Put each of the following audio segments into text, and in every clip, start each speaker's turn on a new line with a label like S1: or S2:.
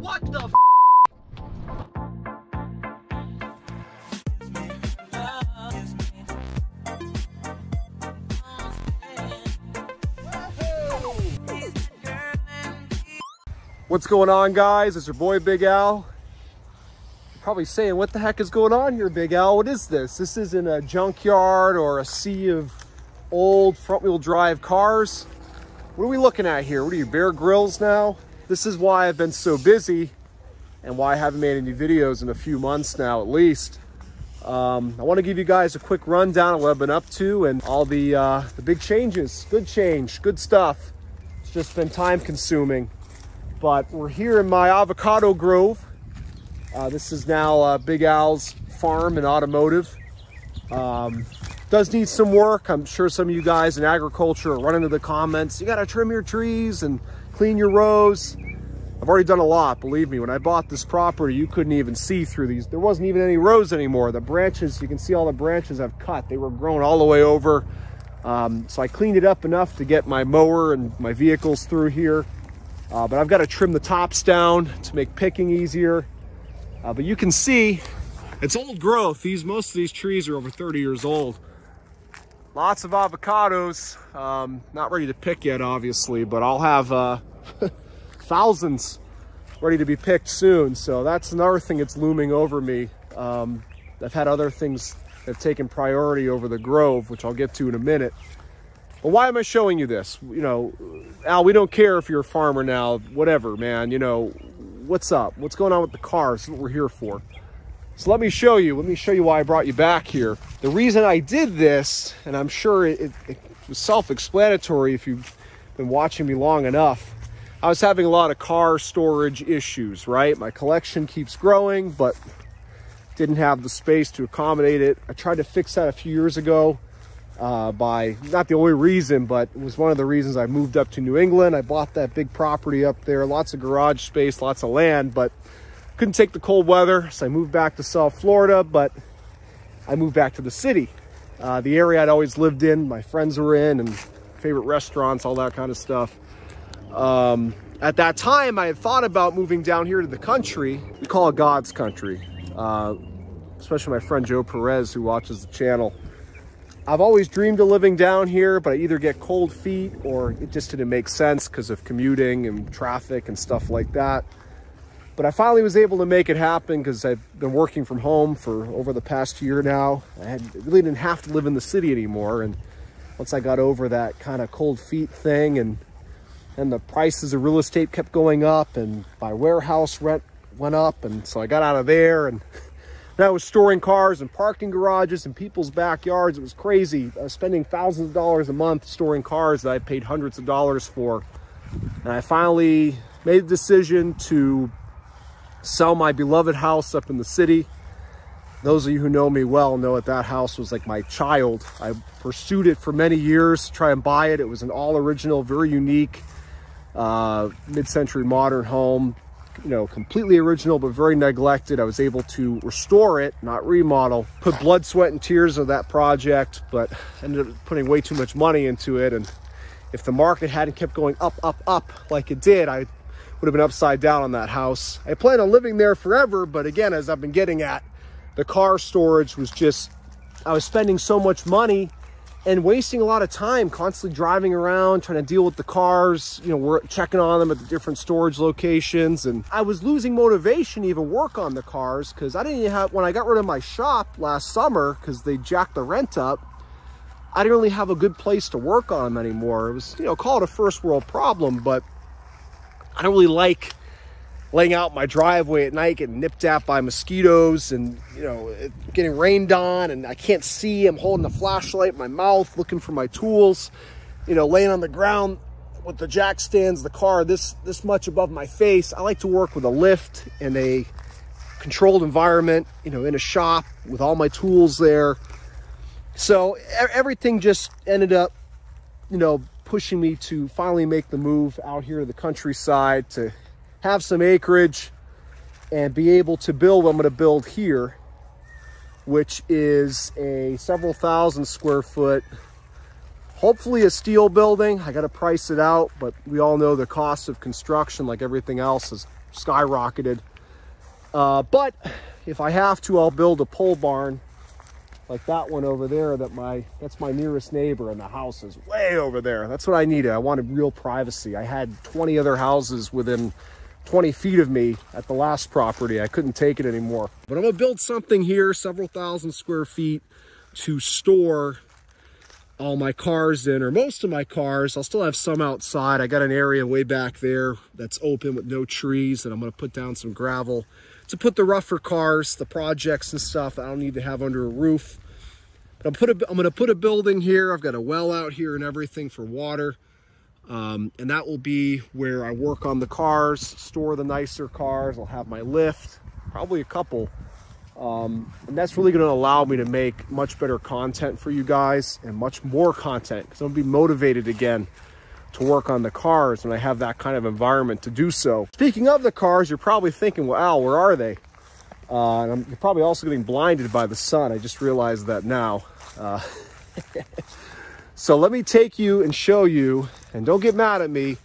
S1: What the f? What's going on, guys? It's your boy Big Al. You're probably saying, what the heck is going on here, Big Al? What is this? This isn't a junkyard or a sea of old front-wheel drive cars. What are we looking at here? What are you, Bear Grylls now? This is why I've been so busy and why I haven't made any videos in a few months now, at least. I want to give you guys a quick rundown of what I've been up to and all the big changes. Good change, good stuff. It's just been time consuming. But we're here in my avocado grove. This is now Big Al's farm and automotive. Does need some work. I'm sure some of you guys in agriculture are running to the comments. You gotta trim your trees and clean your rows. I've already done a lot, believe me. When I bought this property, you couldn't even see through these. There wasn't even any rows anymore. The branches, you can see all the branches I've cut. They were grown all the way over. So I cleaned it up enough to get my mower and my vehicles through here. But I've got to trim the tops down to make picking easier. But you can see it's old growth. Most of these trees are over 30 years old. Lots of avocados. Not ready to pick yet, obviously, but I'll have thousands ready to be picked soon. So that's another thing that's looming over me. I've had other things that have taken priority over the grove, which I'll get to in a minute. But why am I showing you this? You know, Al, we don't care if you're a farmer now, whatever, man. You know, what's up? What's going on with the cars? That's what we're here for. So let me show you why I brought you back here. The reason I did this, and I'm sure it was self-explanatory if you've been watching me long enough, I was having a lot of car storage issues, right? My collection keeps growing, but didn't have the space to accommodate it. I tried to fix that a few years ago. By not the only reason, but it was one of the reasons I moved up to New England. I bought that big property up there, lots of garage space, lots of land, but couldn't take the cold weather. So I moved back to South Florida, but I moved back to the city, the area I'd always lived in, my friends were in, and favorite restaurants, all that kind of stuff. At that time, I had thought about moving down here to the country. We call it God's country, especially my friend Joe Perez, who watches the channel. I've always dreamed of living down here, but I either get cold feet or it just didn't make sense because of commuting and traffic and stuff like that. But I finally was able to make it happen because I've been working from home for over the past year now. I really didn't have to live in the city anymore. And once I got over that kind of cold feet thing and the prices of real estate kept going up and my warehouse rent went up. And so I got out of there and I was storing cars in parking garages in people's backyards. It was crazy. I was spending thousands of dollars a month storing cars that I paid hundreds of dollars for. And I finally made a decision to sell my beloved house up in the city. Those of you who know me well know that house was like my child. I pursued it for many years to try and buy it. It was an all original, very unique, mid-century modern home. You know, completely original, but very neglected. I was able to restore it, not remodel. Put blood, sweat, and tears of that project, but ended up putting way too much money into it. And if the market hadn't kept going up, up, up like it did, I would have been upside down on that house. I plan on living there forever, but again, as I've been getting at, the car storage was just, I was spending so much money and wasting a lot of time constantly driving around, trying to deal with the cars, you know, we're checking on them at the different storage locations. And I was losing motivation to even work on the cars because I didn't even have, when I got rid of my shop last summer, because they jacked the rent up, I didn't really have a good place to work on them anymore. It was, you know, call it a first world problem, but I don't really like laying out my driveway at night, getting nipped at by mosquitoes and, you know, getting rained on and I can't see. I'm holding a flashlight in my mouth, looking for my tools, you know, laying on the ground with the jack stands, the car this much above my face. I like to work with a lift in a controlled environment, you know, in a shop with all my tools there. So everything just ended up, you know, pushing me to finally make the move out here to the countryside to have some acreage and be able to build what I'm going to build here, which is a several thousand square foot, hopefully a steel building. I got to price it out, but we all know the cost of construction, like everything else, is skyrocketed. But if I have to, I'll build a pole barn like that one over there. That's my nearest neighbor, and the house is way over there. That's what I needed. I wanted real privacy. I had 20 other houses within 20 feet of me at the last property. I couldn't take it anymore. But I'm gonna build something here, several thousand square feet, to store all my cars in, or most of my cars. I'll still have some outside. I got an area way back there that's open with no trees, and I'm gonna put down some gravel to put the rougher cars, the projects and stuff that I don't need to have under a roof. But I'm gonna put a building here. I've got a well out here and everything for water. And that will be where I work on the cars, store the nicer cars. I'll have my lift, probably a couple. And that's really gonna allow me to make much better content for you guys, and much more content, because I'm gonna be motivated again to work on the cars when I have that kind of environment to do so. Speaking of the cars, you're probably thinking, well, Al, where are they? And you're probably also getting blinded by the sun. I just realized that now. So let me take you and show you, and don't get mad at me.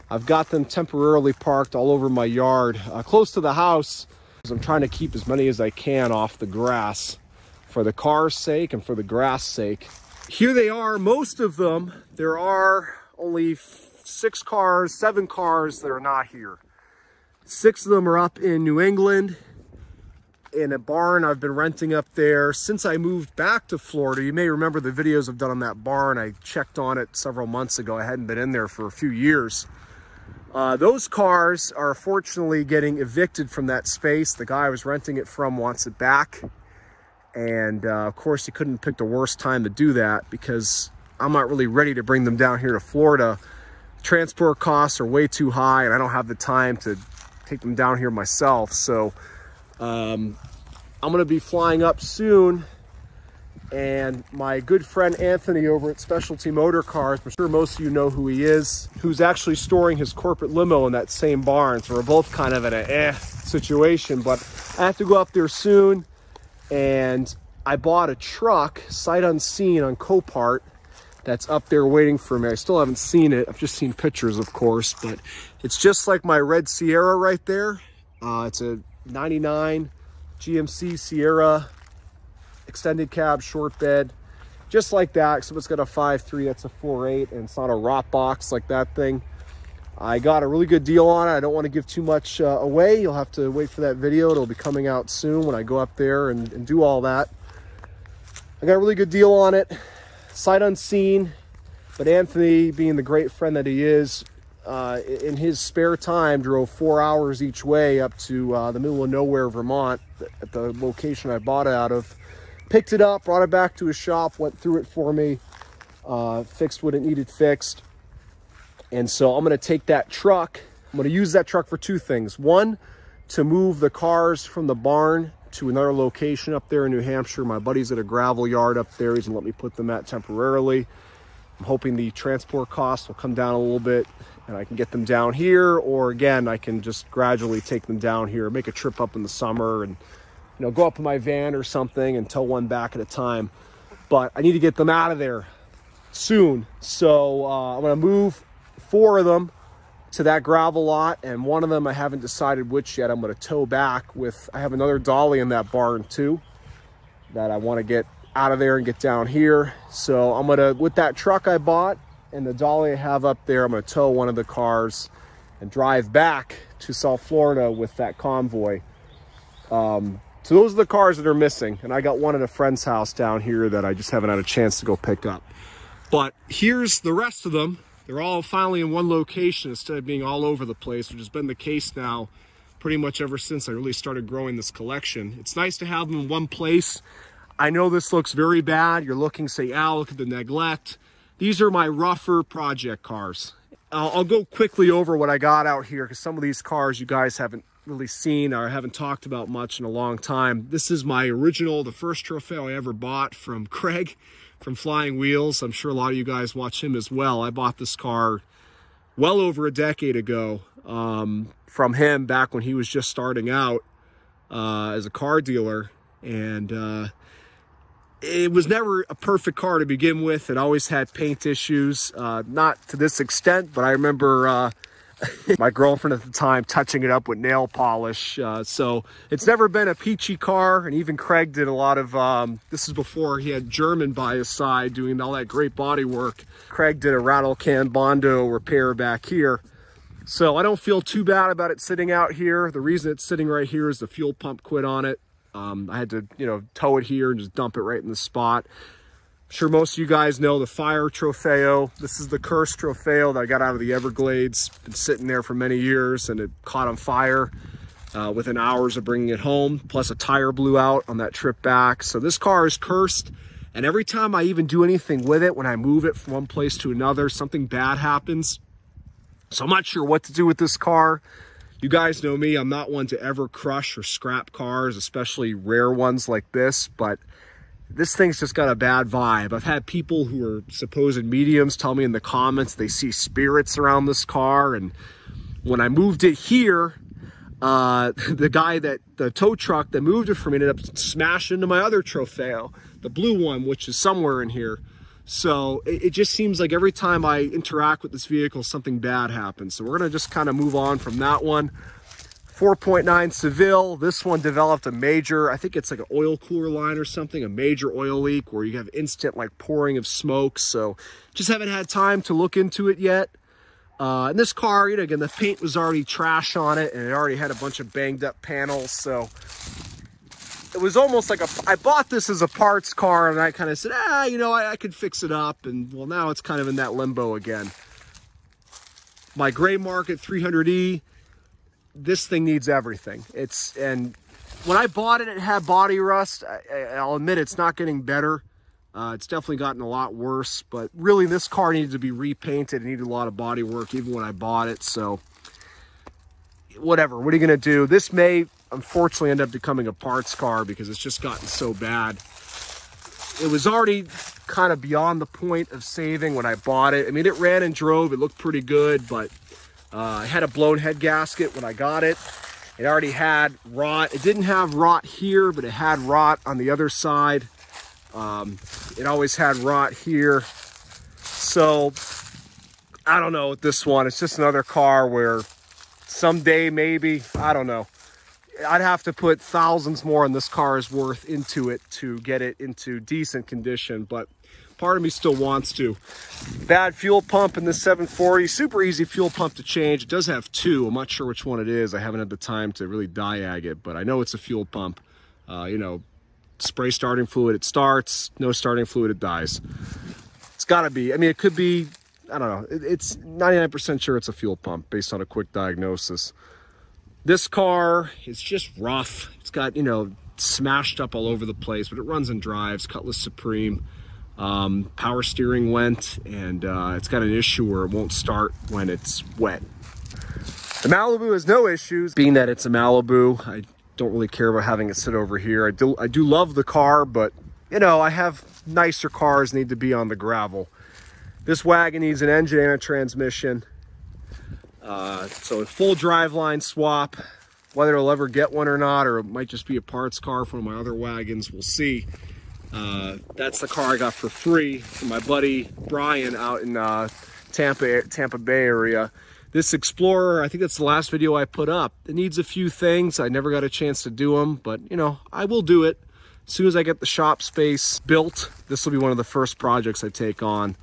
S1: I've got them temporarily parked all over my yard, close to the house, because I'm trying to keep as many as I can off the grass for the car's sake and for the grass sake. Here they are, most of them. There are only 7 cars that are not here. 6 of them are up in New England in a barn I've been renting up there since I moved back to Florida. You may remember the videos I've done on that barn. I checked on it several months ago. I hadn't been in there for a few years. Those cars are fortunately getting evicted from that space. The guy I was renting it from wants it back. And of course, he couldn't pick the worst time to do that, because I'm not really ready to bring them down here to Florida. Transport costs are way too high, and I don't have the time to take them down here myself. So I'm gonna be flying up soon, and my good friend Anthony over at Specialty Motor Cars, I'm sure most of you know who he is, who's actually storing his corporate limo in that same barn. So we're both kind of in a situation, but I have to go up there soon. And I bought a truck sight unseen on Copart that's up there waiting for me. I still haven't seen it. I've just seen pictures, of course, but it's just like my red Sierra right there. It's a 99 GMC Sierra, extended cab, short bed, just like that, except it's got a 5.3, that's a 4.8, and it's not a rot box like that thing. I got a really good deal on it. I don't want to give too much away. You'll have to wait for that video. It'll be coming out soon when I go up there and do all that. I got a really good deal on it, sight unseen, but Anthony, being the great friend that he is, in his spare time drove 4 hours each way up to the middle of nowhere, Vermont, at the location I bought it out of. Picked it up, brought it back to his shop, went through it for me, fixed what it needed fixed. And so I'm gonna take that truck, I'm gonna use that truck for 2 things. One, to move the cars from the barn to another location up there in New Hampshire. My buddy's at a gravel yard up there. He's gonna let me put them at temporarily. I'm hoping the transport costs will come down a little bit and I can get them down here, or again, I can just gradually take them down here, make a trip up in the summer and, you know, go up in my van or something and tow one back at a time. But I need to get them out of there soon. So I'm gonna move 4 of them to that gravel lot, and one of them I haven't decided which yet. I'm going to tow back with, I have another dolly in that barn too that I want to get out of there and get down here. So I'm going to, with that truck I bought and the dolly I have up there, I'm going to tow one of the cars and drive back to South Florida with that convoy. So those are the cars that are missing, and I got one at a friend's house down here that I just haven't had a chance to go pick up. But here's the rest of them. They're all finally in one location instead of being all over the place, which has been the case now pretty much ever since I really started growing this collection. It's nice to have them in one place. I know this looks very bad. You're looking, say, Al, look at the neglect. These are my rougher project cars. I'll go quickly over what I got out here, because some of these cars you guys haven't really seen or haven't talked about much in a long time. This is my original, the first Trofeo I ever bought from Craig from Flying Wheels. I'm sure a lot of you guys watch him as well. I bought this car well over a decade ago from him back when he was just starting out as a car dealer. And it was never a perfect car to begin with. It always had paint issues, not to this extent, but I remember My girlfriend at the time touching it up with nail polish. So it's never been a peachy car. And even Craig did a lot of, this is before he had German by his side doing all that great body work. Craig did a rattle can Bondo repair back here. So I don't feel too bad about it sitting out here. The reason it's sitting right here is the fuel pump quit on it. I had to, you know, tow it here and just dump it right in the spot. I'm sure most of you guys know the Fire Trofeo. This is the cursed Trofeo that I got out of the Everglades. Been sitting there for many years, and it caught on fire within hours of bringing it home. Plus a tire blew out on that trip back. So this car is cursed. And every time I even do anything with it, when I move it from one place to another, something bad happens. So I'm not sure what to do with this car. You guys know me, I'm not one to ever crush or scrap cars, especially rare ones like this, but this thing's just got a bad vibe. I've had people who are supposed mediums tell me in the comments they see spirits around this car, and when I moved it here, the tow truck that moved it for me ended up smashing into my other Trofeo, the blue one, which is somewhere in here. So it just seems like every time I interact with this vehicle, something bad happens. So we're gonna just kind of move on from that one. 4.9 Seville. This one developed a major, I think it's like an oil cooler line or something, a major oil leak where you have instant like pouring of smoke. So just haven't had time to look into it yet. And this car, you know, again, the paint was already trash on it and it already had a bunch of banged up panels. So it was almost like I bought this as a parts car and I kind of said, you know, I could fix it up. And well, now it's kind of in that limbo again. My gray market 300E, this thing needs everything. And when I bought it, it had body rust. I'll admit it's not getting better. It's definitely gotten a lot worse, but really this car needed to be repainted. It needed a lot of body work even when I bought it. So whatever, what are you gonna do? This may unfortunately end up becoming a parts car because it's just gotten so bad. It was already kind of beyond the point of saving when I bought it. I mean, it ran and drove, it looked pretty good, but I had a blown head gasket when I got it. It already had rot. It didn't have rot here, but it had rot on the other side. It always had rot here. So I don't know with this one. It's just another car where someday maybe, I don't know. I'd have to put thousands more than this car is worth into it to get it into decent condition, but part of me still wants to. Bad fuel pump in the 740, super easy fuel pump to change. It does have two, I'm not sure which one it is. I haven't had the time to really diag it, but I know it's a fuel pump. You know, spray starting fluid, it starts, no starting fluid, it dies. It's gotta be, I mean, it could be, I don't know, it's 99% sure it's a fuel pump based on a quick diagnosis. This car is just rough. It's got, you know, smashed up all over the place, but it runs and drives, Cutlass Supreme. Power steering went, and it's got an issue where it won't start when it's wet. The Malibu has no issues, being that it's a Malibu. I don't really care about having it sit over here. I do love the car, but, you know, I have nicer cars need to be on the gravel. This wagon needs an engine and a transmission. So a full driveline swap, whether I'll ever get one or not, or it might just be a parts car for one of my other wagons, we'll see. That's the car I got for free from my buddy Brian out in Tampa Bay area. This Explorer, I think that's the last video I put up. It needs a few things. I never got a chance to do them, but you know, I will do it. As soon as I get the shop space built, this will be one of the first projects I take on.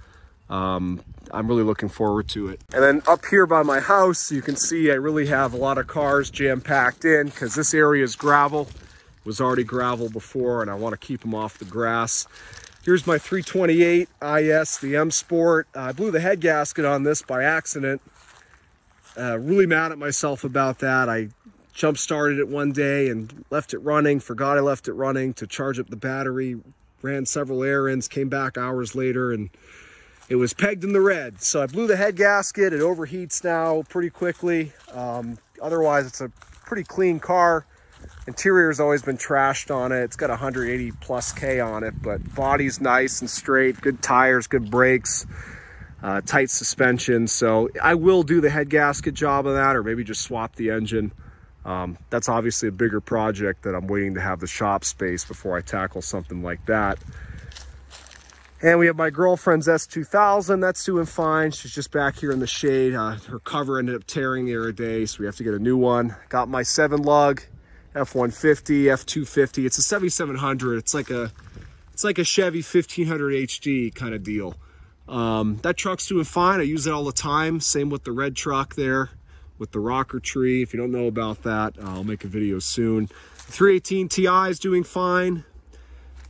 S1: I'm really looking forward to it. And then up here by my house, you can see I really have a lot of cars jam-packed in because this area is gravel. It was already gravel before, and I want to keep them off the grass. Here's my 328 IS, the M Sport. I blew the head gasket on this by accident. Really mad at myself about that. I jump-started it one day and left it running, forgot I left it running to charge up the battery, ran several errands, came back hours later, and it was pegged in the red. So I blew the head gasket. It overheats now pretty quickly. Otherwise, it's a pretty clean car. Interior's always been trashed on it. It's got 180 plus K on it, but body's nice and straight, good tires, good brakes, tight suspension. So I will do the head gasket job of that, or maybe just swap the engine. That's obviously a bigger project that I'm waiting to have the shop space before I tackle something like that. And we have my girlfriend's S2000. That's doing fine. She's just back here in the shade. Her cover ended up tearing the other day, so we have to get a new one. Got my 7-lug F-150, F-250. It's a 7700. It's like a Chevy 1500 HD kind of deal. That truck's doing fine. I use it all the time. Same with the red truck there with the rocker tree. If you don't know about that, I'll make a video soon. 318 Ti is doing fine.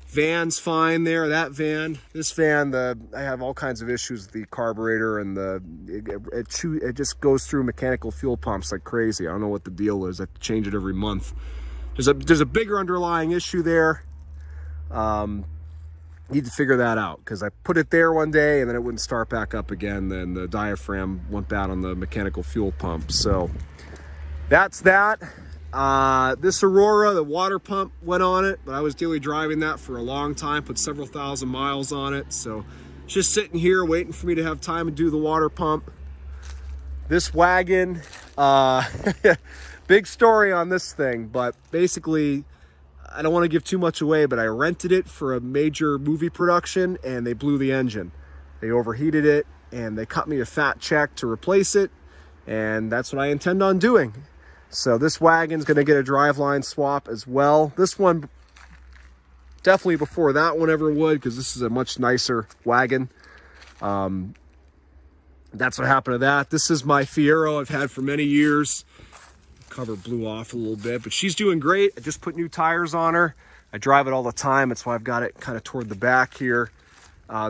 S1: Van's fine there. That van, this van, I have all kinds of issues with the carburetor, and it just goes through mechanical fuel pumps like crazy. I don't know what the deal is. I have to change it every month. There's a bigger underlying issue there. Need to figure that out, because I put it there one day and then it wouldn't start back up again. Then the diaphragm went bad on the mechanical fuel pump. So that's that. This Aurora, the water pump went on it, but I was daily driving that for a long time, put several thousand miles on it. So it's just sitting here waiting for me to have time to do the water pump. This wagon, big story on this thing, but basically, I don't want to give too much away, but I rented it for a major movie production and they blew the engine. They overheated it and they cut me a fat check to replace it. And that's what I intend on doing. So this wagon's going to get a driveline swap as well. This one, definitely before that one ever would, because this is a much nicer wagon. That's what happened to that. This is my Fiero I've had for many years. Cover blew off a little bit, but she's doing great. I just put new tires on her. I drive it all the time. That's why I've got it kind of toward the back here.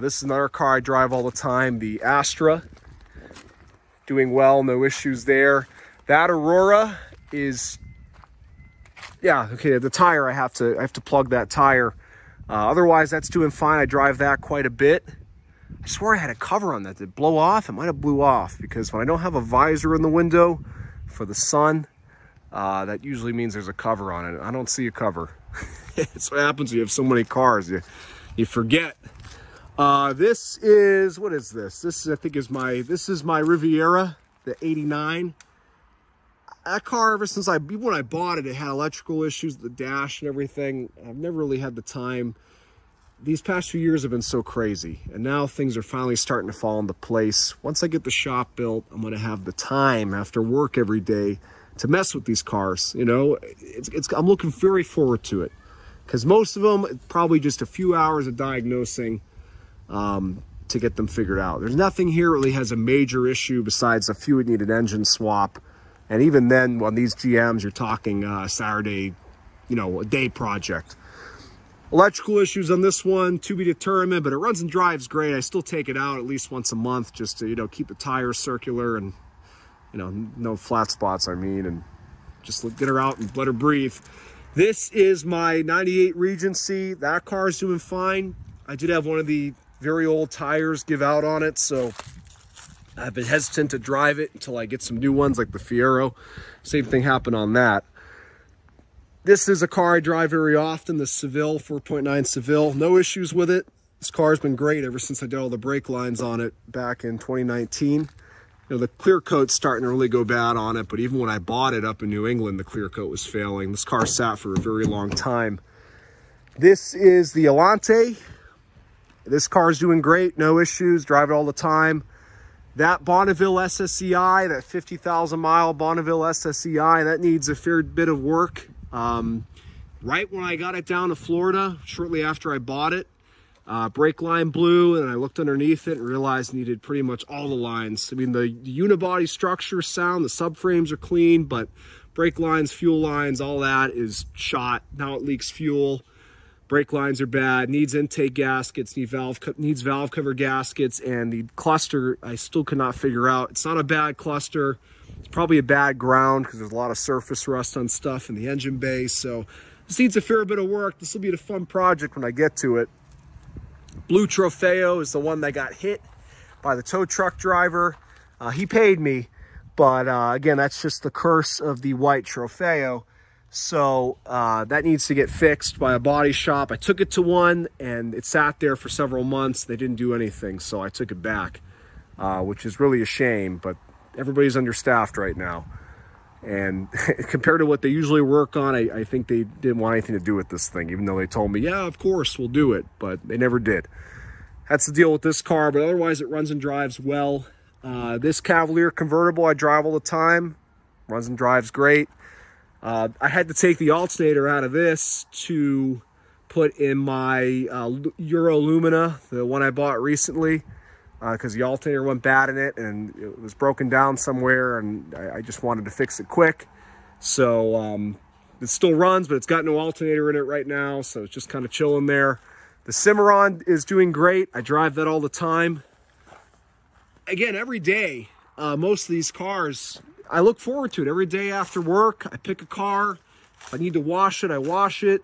S1: This is another car I drive all the time, the Astra. Doing well, no issues there. That Aurora is, yeah, okay, the tire, I have to plug that tire. Otherwise, that's doing fine. I drive that quite a bit. I swear I had a cover on that. Did it blow off? It might have blew off, because when I don't have a visor in the window for the sun, that usually means there's a cover on it. I don't see a cover. It's what happens when you have so many cars. You forget. This is, what is this? This is, I think, this is my Riviera, the 89. That car, ever since when I bought it, it had electrical issues, the dash and everything. I've never really had the time. These past few years have been so crazy, and now things are finally starting to fall into place. Once I get the shop built, I'm going to have the time after work every day to mess with these cars. You know, I'm looking very forward to it, because most of them, probably just a few hours of diagnosing to get them figured out. There's nothing here really has a major issue besides a few that need an engine swap. And even then, on these GMs, you're talking Saturday, you know, a day project. Electrical issues on this one, to be determined, but it runs and drives great. I still take it out at least once a month just to, you know, keep the tires circular and, you know, no flat spots, I mean, and just get her out and let her breathe. This is my 98 Regency. That car is doing fine. I did have one of the very old tires give out on it, so I've been hesitant to drive it until I get some new ones like the Fiero. Same thing happened on that. This is a car I drive very often, the Seville, 4.9 Seville. No issues with it. This car's been great ever since I did all the brake lines on it back in 2019. You know, the clear coat's starting to really go bad on it, but even when I bought it up in New England, the clear coat was failing. This car sat for a very long time. This is the Elante. This car's doing great, no issues, drive it all the time. That Bonneville SSEI, that 50,000 mile Bonneville SSEI, that needs a fair bit of work. Right when I got it down to Florida, shortly after I bought it, brake line blew, and I looked underneath it and realized it needed pretty much all the lines. I mean, the unibody structure is sound, the subframes are clean, but brake lines, fuel lines, all that is shot. Now it leaks fuel. Brake lines are bad, needs intake gaskets, needs valve cover gaskets, and the cluster I still cannot figure out. It's not a bad cluster. It's probably a bad ground because there's a lot of surface rust on stuff in the engine bay. So this needs a fair bit of work. This will be a fun project when I get to it. Blue Trofeo is the one that got hit by the tow truck driver. He paid me, but again, that's just the curse of the white Trofeo. So that needs to get fixed by a body shop. I took it to one and it sat there for several months. They didn't do anything, so I took it back, which is really a shame, but everybody's understaffed right now. And compared to what they usually work on, I think they didn't want anything to do with this thing, even though they told me, yeah, of course, we'll do it, but they never did. that's the deal with this car, but otherwise it runs and drives well. This Cavalier convertible I drive all the time, runs and drives great. I had to take the alternator out of this to put in my Euro Lumina, the one I bought recently, because the alternator went bad in it and it was broken down somewhere, and I just wanted to fix it quick. So it still runs, but it's got no alternator in it right now, so it's just kind of chilling there. The Cimarron is doing great. I drive that all the time. Again, every day, most of these cars, I look forward to it. Every day after work, I pick a car. If I need to wash it, I wash it.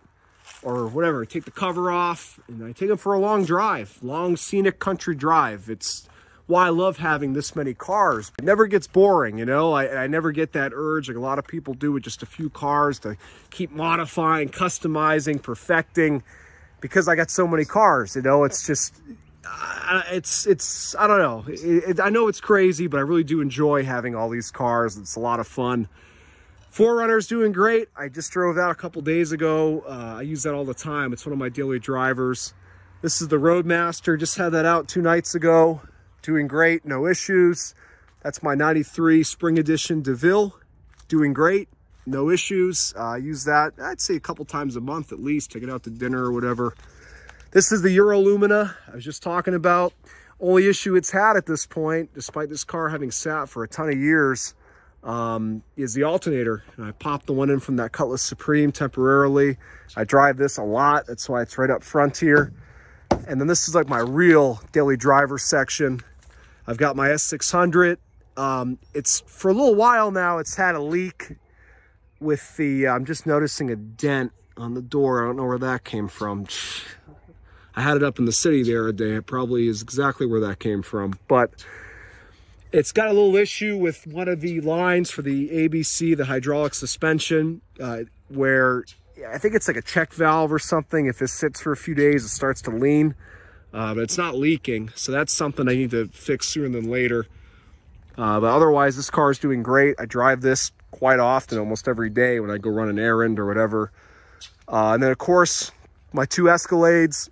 S1: Or whatever, I take the cover off and I take them for a long drive, long scenic country drive. It's why I love having this many cars. It never gets boring, you know. I never get that urge like a lot of people do with just a few cars to keep modifying, customizing, perfecting, because I got so many cars, you know. It's just, it's I don't know. I know it's crazy, but I really do enjoy having all these cars. It's a lot of fun. 4Runner's doing great. I just drove that a couple days ago. I use that all the time. It's one of my daily drivers. This is the Roadmaster. Just had that out 2 nights ago. Doing great, no issues. That's my 93 Spring Edition DeVille. Doing great, no issues. I use that, I'd say a couple times a month at least. Take it out to dinner or whatever. This is the Euro Lumina I was just talking about. Only issue it's had at this point, despite this car having sat for a ton of years, is the alternator. And I popped the one in from that Cutlass Supreme temporarily. I drive this a lot. That's why it's right up front here. And then this is like my real daily driver section. I've got my S600. It's for a little while now, it's had a leak with the, I'm just noticing a dent on the door. I don't know where that came from. I had it up in the city the other day. It probably is exactly where that came from. But it's got a little issue with one of the lines for the ABC, the hydraulic suspension, where I think it's like a check valve or something. If it sits for a few days, it starts to lean, but it's not leaking. So that's something I need to fix sooner than later. But otherwise, this car is doing great. I drive this quite often, almost every day when I go run an errand or whatever. And then, of course, my 2 Escalades.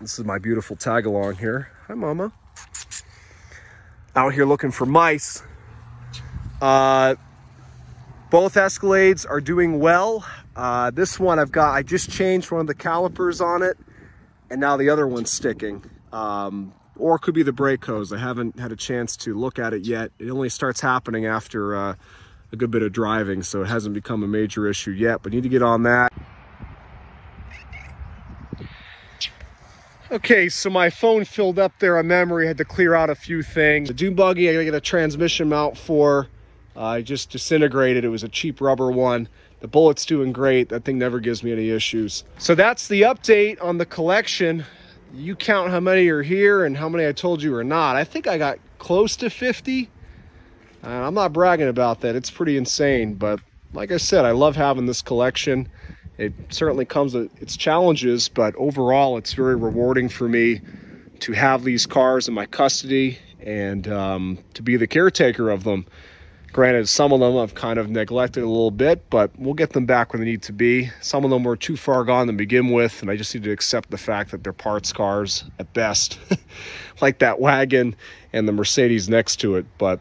S1: This is my beautiful tag-along here. Hi, Mama. Out here looking for mice. Both Escalades are doing well. This one I just changed one of the calipers on it, and now the other one's sticking. Or it could be the brake hose. I haven't had a chance to look at it yet. It only starts happening after a good bit of driving, so it hasn't become a major issue yet, but need to get on that. Okay, so my phone filled up there on memory. I had to clear out a few things. The dune buggy I gotta get a transmission mount for. I just disintegrated. It was a cheap rubber one. The Bullett's doing great. That thing never gives me any issues. So that's the update on the collection. You count how many are here and how many I told you are not. I think I got close to 50. I'm not bragging about that. It's pretty insane. But like I said, I love having this collection. It certainly comes with its challenges, but overall it's very rewarding for me to have these cars in my custody and to be the caretaker of them. Granted, some of them I've kind of neglected a little bit, but we'll get them back where they need to be. Some of them were too far gone to begin with, and I just need to accept the fact that they're parts cars at best, like that wagon and the Mercedes next to it. But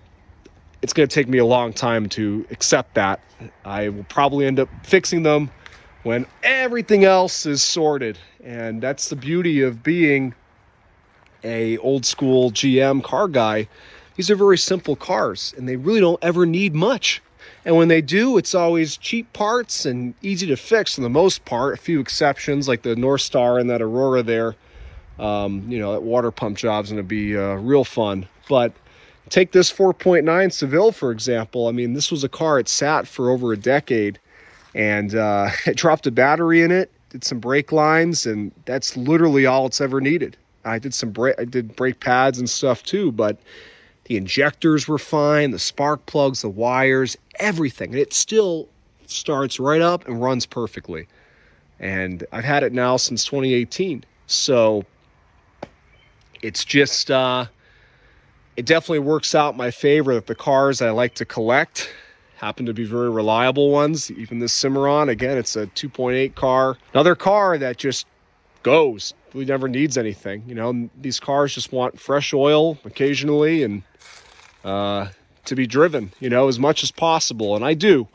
S1: it's going to take me a long time to accept that. I will probably end up fixing them when everything else is sorted. And that's the beauty of being a old school GM car guy. These are very simple cars and they really don't ever need much. And when they do, it's always cheap parts and easy to fix for the most part. A few exceptions like the North Star and that Aurora there. You know, that water pump job's going to be real fun. But take this 4.9 Seville, for example. I mean, this was a car it sat for over a decade. And it dropped a battery in it, did some brake lines, and that's literally all it's ever needed. I did brake pads and stuff too, but the injectors were fine, the spark plugs, the wires, everything. And it still starts right up and runs perfectly. And I've had it now since 2018. So it's just, it definitely works out in my favor that the cars I like to collect happen to be very reliable ones. Even this Cimarron, again, it's a 2.8 car. Another car that just goes. Really never needs anything. You know, these cars just want fresh oil occasionally and to be driven, you know, as much as possible. And I do.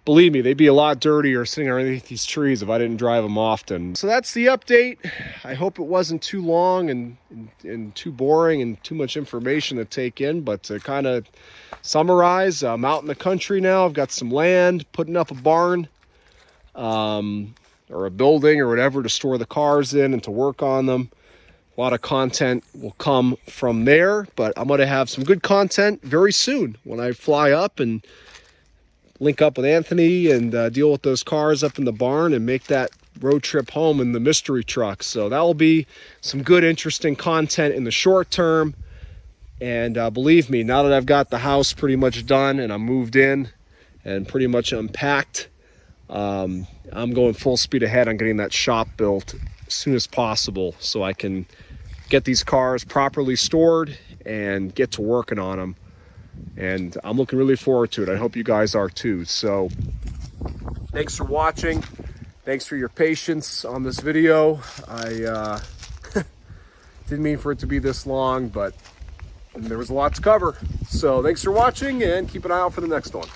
S1: Believe me, they'd be a lot dirtier sitting underneath these trees if I didn't drive them often. So that's the update. I hope it wasn't too long and too boring and too much information to take in, but to kind of summarize, I'm out in the country now. I've got some land, putting up a barn or a building or whatever to store the cars in and to work on them. A lot of content will come from there, but I'm going to have some good content very soon when I fly up and link up with Anthony and deal with those cars up in the barn and make that road trip home in the mystery truck. So that will be some good, interesting content in the short term. And believe me, now that I've got the house pretty much done and I'm moved in and pretty much unpacked, I'm going full speed ahead on getting that shop built as soon as possible so I can get these cars properly stored and get to working on them. And I'm looking really forward to it. I hope you guys are too. So thanks for watching. Thanks for your patience on this video. I didn't mean for it to be this long, but there was a lot to cover. So thanks for watching and keep an eye out for the next one.